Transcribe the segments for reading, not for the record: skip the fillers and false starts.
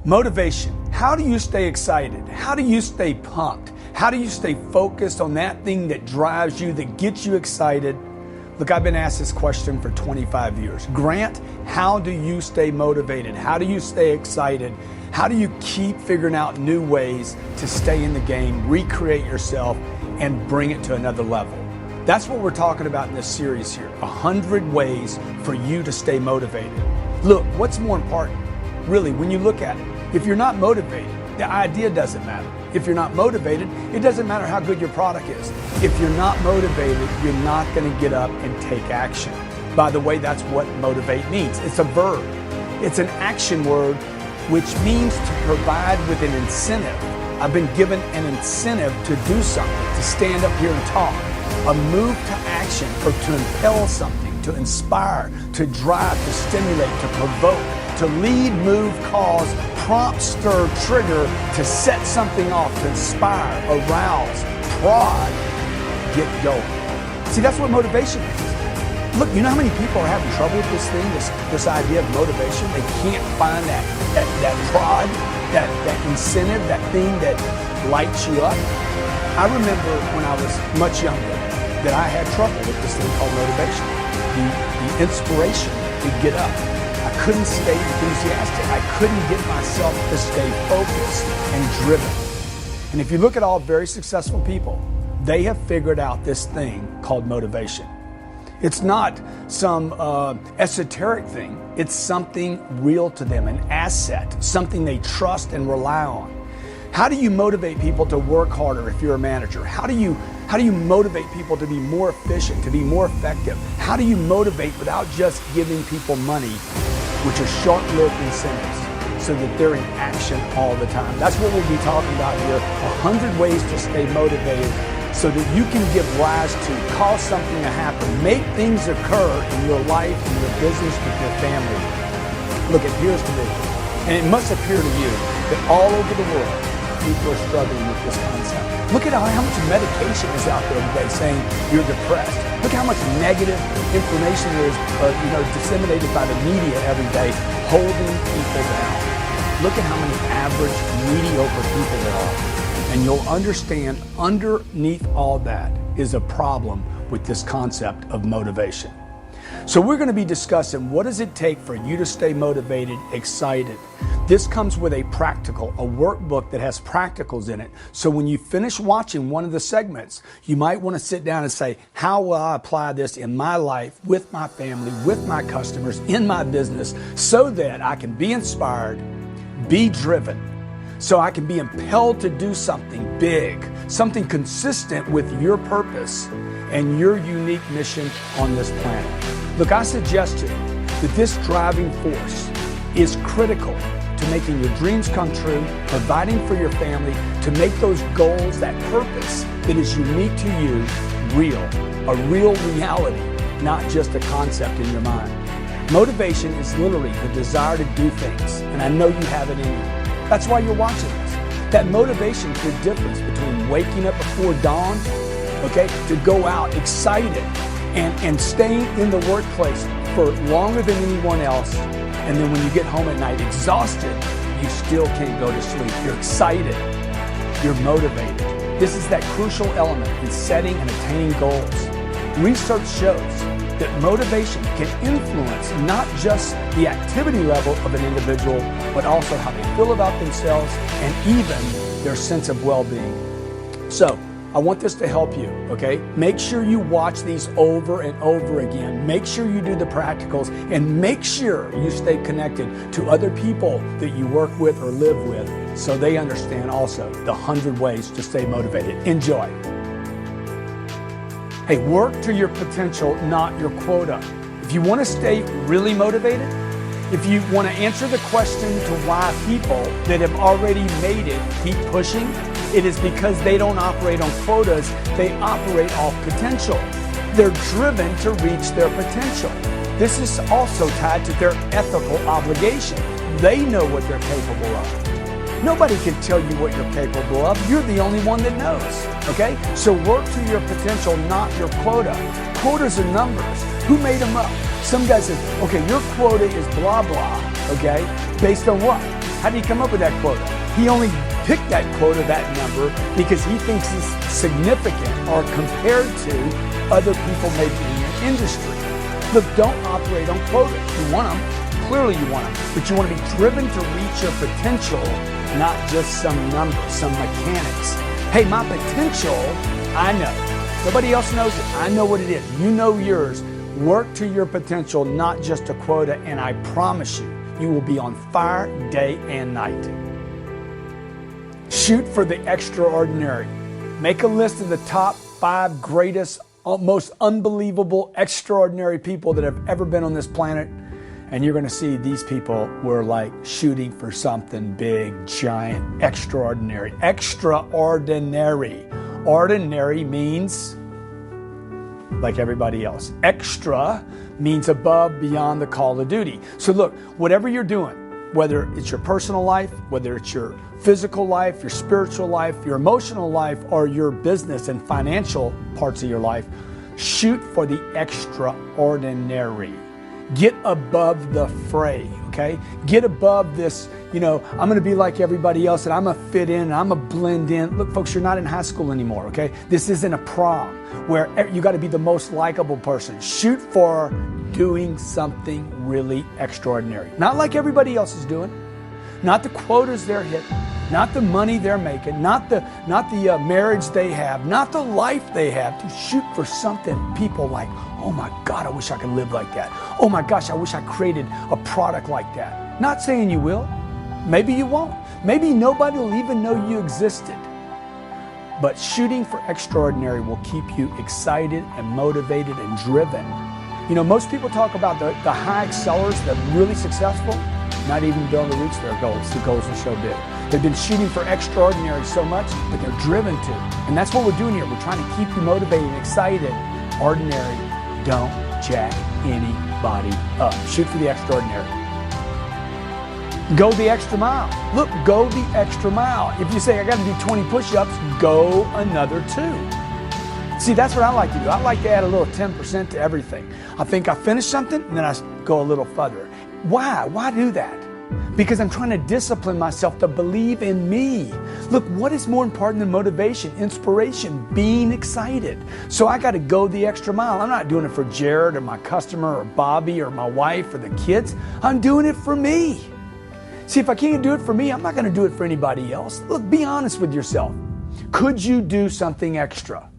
Motivation. How do you stay excited? How do you stay pumped? How do you stay focused on that thing that drives you, that gets you excited? Look, I've been asked this question for 25 years. Grant, how do you stay motivated? How do you stay excited? How do you keep figuring out new ways to stay in the game, recreate yourself, and bring it to another level? That's what we're talking about in this series here. 100 ways for you to stay motivated. Look, what's more important? Really, when you look at it, if you're not motivated, the idea doesn't matter. If you're not motivated, it doesn't matter how good your product is. If you're not motivated, you're not going to get up and take action. By the way, that's what motivate means. It's a verb. It's an action word, which means to provide with an incentive. I've been given an incentive to do something, to stand up here and talk. A move to action, or to impel something, to inspire, to drive, to stimulate, to provoke, to lead, move, cause, prompt, stir, trigger, to set something off, to inspire, arouse, prod, get going. See, that's what motivation is. Look, you know how many people are having trouble with this thing, this idea of motivation? They can't find that prod, that incentive, that thing that lights you up. I remember when I was much younger that I had trouble with this thing called motivation. The inspiration to get up. I couldn't stay enthusiastic. I couldn't get myself to stay focused and driven. And if you look at all very successful people, they have figured out this thing called motivation. It's not some esoteric thing. It's something real to them, an asset, something they trust and rely on. How do you motivate people to work harder if you're a manager? How do you motivate people to be more efficient, to be more effective? How do you motivate without just giving people money, which are short-lived incentives, so that they're in action all the time? That's what we'll be talking about here, 100 ways to stay motivated so that you can give rise to, cause something to happen, make things occur in your life, in your business, with your family. Look, it appears to me, and it must appear to you, that all over the world, people are struggling with this concept. Look at how much medication is out there today saying you're depressed. Look how much negative information there is disseminated by the media every day, holding people down. Look at how many average, mediocre people there are. And you'll understand underneath all that is a problem with this concept of motivation. So we're going to be discussing what does it take for you to stay motivated, excited. This comes with a workbook that has practicals in it. So when you finish watching one of the segments, you might want to sit down and say, how will I apply this in my life, with my family, with my customers, in my business, so that I can be inspired, be driven, so I can be impelled to do something big, something consistent with your purpose and your unique mission on this planet. Look, I suggest to you that this driving force is critical to making your dreams come true, providing for your family, to make those goals, that purpose that is unique to you, real, a real reality, not just a concept in your mind. Motivation is literally the desire to do things, and I know you have it in you. That's why you're watching this. That motivation is the difference between waking up before dawn, to go out excited and staying in the workplace for longer than anyone else. And then when you get home at night exhausted, you still can't go to sleep. You're excited. You're motivated. This is that crucial element in setting and attaining goals. Research shows that motivation can influence not just the activity level of an individual, but also how they feel about themselves and even their sense of well-being. So, I want this to help you, Make sure you watch these over and over again. Make sure you do the practicals, and make sure you stay connected to other people that you work with or live with so they understand also the 100 ways to stay motivated. Enjoy. Hey, work to your potential, not your quota. If you want to stay really motivated, if you want to answer the question to why people that have already made it keep pushing, it is because they don't operate on quotas, they operate off potential. They're driven to reach their potential. This is also tied to their ethical obligation. They know what they're capable of. Nobody can tell you what you're capable of. You're the only one that knows, So work to your potential, not your quota. Quotas are numbers. Who made them up? Some guy says, your quota is blah, blah, Based on what? How did he come up with that quota? He only picked that quota, that number, because he thinks it's significant or compared to other people maybe in your industry. Look, don't operate on quotas. You want them. Clearly you want them. But you want to be driven to reach your potential, not just some number, some mechanics. Hey, my potential, I know. Nobody else knows it. I know what it is. You know yours. Work to your potential, not just a quota, and I promise you, you will be on fire day and night. Shoot for the extraordinary. Make a list of the top 5 greatest, most unbelievable, extraordinary people that have ever been on this planet. And you're going to see these people were like shooting for something big, giant, extraordinary. Extraordinary. Ordinary means like everybody else. Extra means above, beyond the call of duty. So look, whatever you're doing, whether it's your personal life, whether it's your physical life, your spiritual life, your emotional life, or your business and financial parts of your life, shoot for the extraordinary. Get above the fray, okay? Get above this, I'm going to be like everybody else and I'm going to fit in and I'm going to blend in. Look, folks, you're not in high school anymore, okay? This isn't a prom where you got to be the most likable person. Shoot for doing something really extraordinary. Not like everybody else is doing. Not the quotas they're hitting. Not the money they're making. Not the marriage they have. Not the life they have. To shoot for something people like, oh my God, I wish I could live like that. Oh my gosh, I wish I created a product like that. Not saying you will. Maybe you won't. Maybe nobody will even know you existed. But shooting for extraordinary will keep you excited and motivated and driven. Most people talk about the high excellers, the really successful, not even able to reach their goals. The goals are so big. They've been shooting for extraordinary so much, but they're driven to. And that's what we're doing here. We're trying to keep you motivated and excited. Ordinary, don't jack anybody up. Shoot for the extraordinary. Go the extra mile. Look, go the extra mile. If you say, I got to do 20 push-ups, go another 2. See, that's what I like to do. I like to add a little 10% to everything. I think I finished something, and then I go a little further. Why? Why do that? Because I'm trying to discipline myself to believe in me. Look, what is more important than motivation, inspiration, being excited? So I got to go the extra mile. I'm not doing it for Jared or my customer or Bobby or my wife or the kids. I'm doing it for me. See, if I can't do it for me, I'm not going to do it for anybody else. Look, be honest with yourself. Could you do something extra?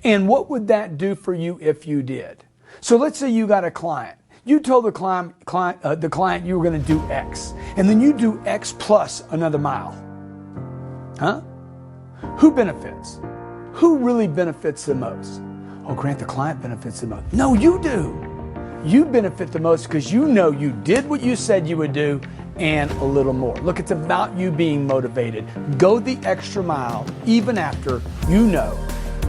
And what would that do for you if you did? So let's say you got a client. You told the client you were going to do X, and then you do X plus another mile. Huh? Who benefits? Who really benefits the most? Oh, Grant, the client benefits the most. No, you do. You benefit the most because you know you did what you said you would do and a little more. Look, it's about you being motivated. Go the extra mile even after you know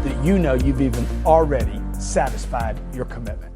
that you've even already satisfied your commitment.